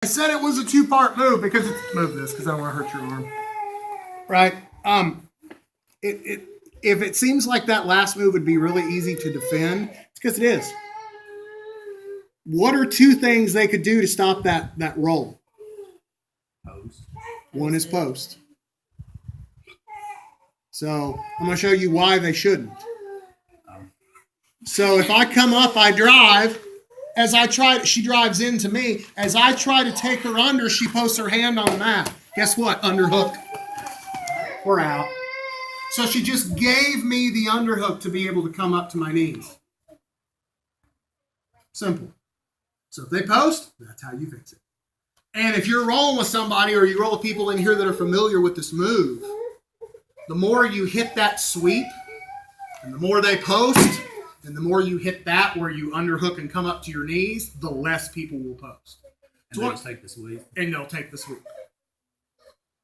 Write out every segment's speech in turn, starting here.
I said it was a two-part move because it's move this because I don't want to hurt your arm. Right? It if it seems like that last move would be really easy to defend, it's because it is. What are two things they could do to stop that roll? Post. One is post. So I'm going to show you why they shouldn't. So if I come up, I drive. As I try, she drives into me. As I try to take her under, she posts her hand on the mat. Guess what? Underhook. We're out. So she just gave me the underhook to be able to come up to my knees. Simple. So if they post, that's how you fix it. And if you're rolling with somebody or you roll with people in here that are familiar with this move, the more you hit that sweep and the more they post, and the more you hit that where you underhook and come up to your knees, the less people will post. And they'll take the sweep. And they'll take the sweep.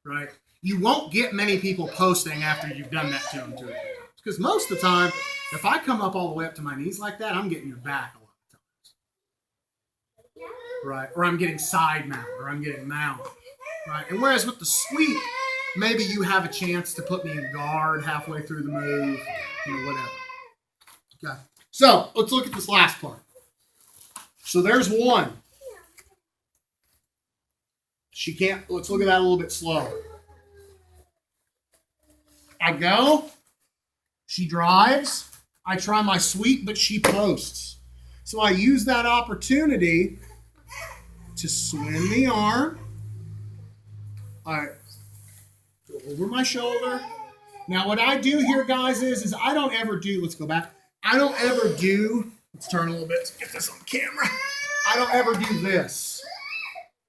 Right? You won't get many people posting after you've done that to them 2 or 3 times. Because most of the time, if I come up all the way up to my knees like that, I'm getting your back a lot of times. Right? Or I'm getting side mount, or I'm getting mount. Right? And whereas with the sweep, maybe you have a chance to put me in guard halfway through the move, whatever. Okay. So let's look at this last part. So there's one. She can't, let's look at that a little bit slower. I go, she drives, I try my sweep, but she posts. So I use that opportunity to swing the arm. I go over my shoulder. Now what I do here, guys, is I don't ever do, let's go back. I don't ever do, let's turn a little bit to get this on camera. I don't ever do this,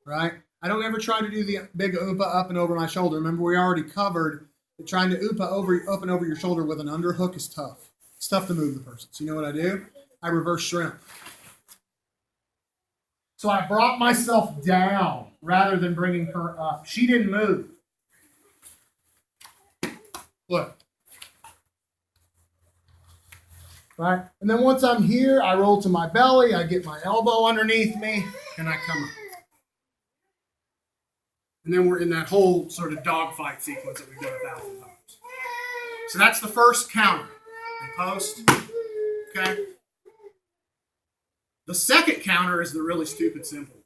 right? I don't ever try to do the big oopa up and over my shoulder. Remember, we already covered that trying to oopa up and over your shoulder with an underhook is tough. It's tough to move the person. So you know what I do? I reverse shrimp. So I brought myself down rather than bringing her up. She didn't move. Look. Right? And then once I'm here, I roll to my belly, I get my elbow underneath me, and I come up. And then we're in that whole sort of dogfight sequence that we've done 1,000 times. So that's the first counter. They post. Okay? The second counter is the really stupid simple.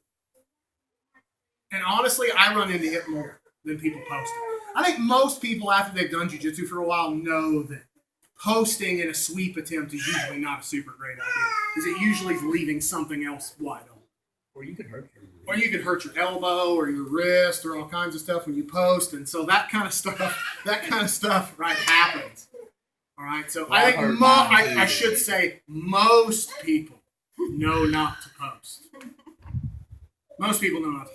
And honestly, I run into it more than people posting. I think most people, after they've done jiu-jitsu for a while, know that posting in a sweep attempt is usually not a super great idea. Because it usually is leaving something else wide open. Or you could hurt your elbow or your wrist or all kinds of stuff when you post. And so that kind of stuff, right, happens. All right. So I think I should say most people know not to post. Most people know not to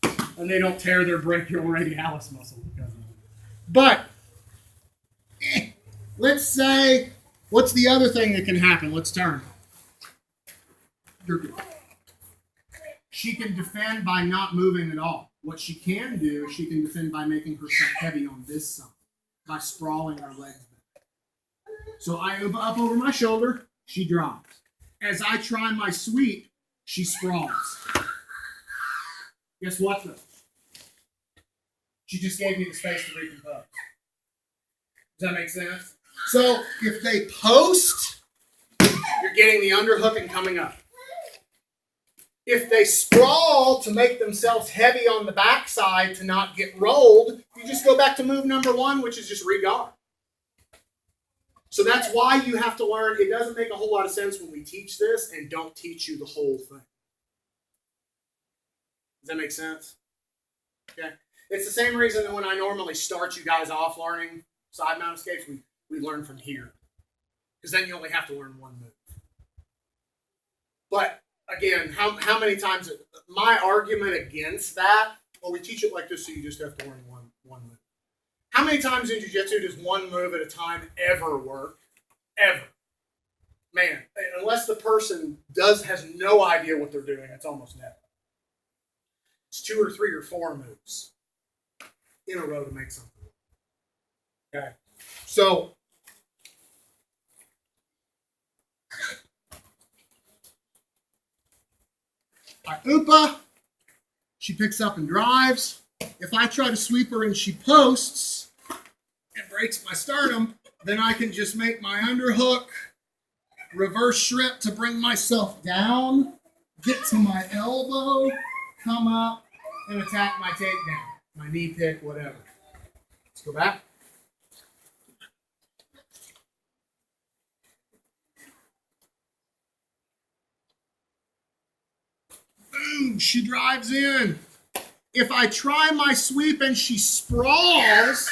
post. And they don't tear their brachioradialis muscle because of it. But let's say, what's the other thing that can happen? Let's turn. You're good. She can defend by not moving at all. What she can do, she can defend by making herself heavy on this side, by sprawling her legs back. So I up over my shoulder, she drops. As I try my sweep, she sprawls. Guess what, though? She just gave me the space to recompose. Does that make sense? So if they post, you're getting the underhook and coming up. If they sprawl to make themselves heavy on the backside to not get rolled, you just go back to move number one, which is just re-guard. So that's why you have to learn. It doesn't make a whole lot of sense when we teach this and don't teach you the whole thing. Does that make sense? Okay. It's the same reason that when I normally start you guys off learning side mount escapes, we learn from here. Because then you only have to learn one move. But again, how many times, my argument against that, well, we teach it like this so you just have to learn one move. How many times in jiu-jitsu does one move at a time ever work? Ever. Man, unless the person has no idea what they're doing, it's almost never. It's 2 or 3 or 4 moves in a row to make something work. Okay. So I oopa. She picks up and drives. If I try to sweep her and she posts and breaks my sternum, then I can just make my underhook, reverse shrip to bring myself down, get to my elbow, come up, and attack my takedown, my knee pick, whatever. Let's go back. Boom, she drives in. If I try my sweep and she sprawls,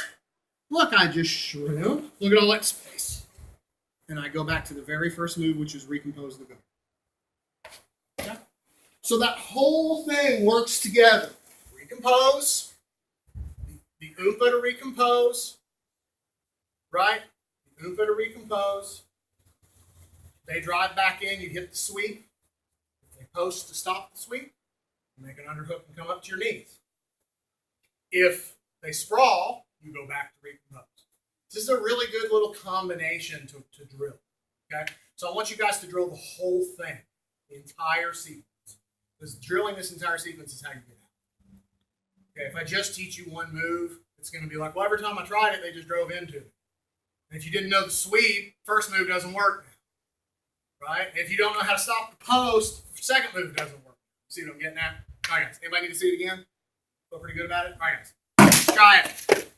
look, I just shrimp. Look at all that space. And I go back to the very first move, which is recompose the guard. Okay? So that whole thing works together. Recompose, the oompa to recompose, right? The oompa to recompose. They drive back in, you hit the sweep. If they post to stop the sweep, you make an underhook and come up to your knees. If they sprawl, you go back to recompose. This is a really good little combination to drill. Okay? So I want you guys to drill the whole thing, the entire sequence. Because drilling this entire sequence is how you get out. Okay, if I just teach you one move, it's going to be like, well, every time I tried it, they just drove into it. And if you didn't know the sweep, first move doesn't work now. Right? If you don't know how to stop the post, second move doesn't work. See what I'm getting at? All right, guys. Anybody need to see it again? Feel pretty good about it? All right, guys. Try it.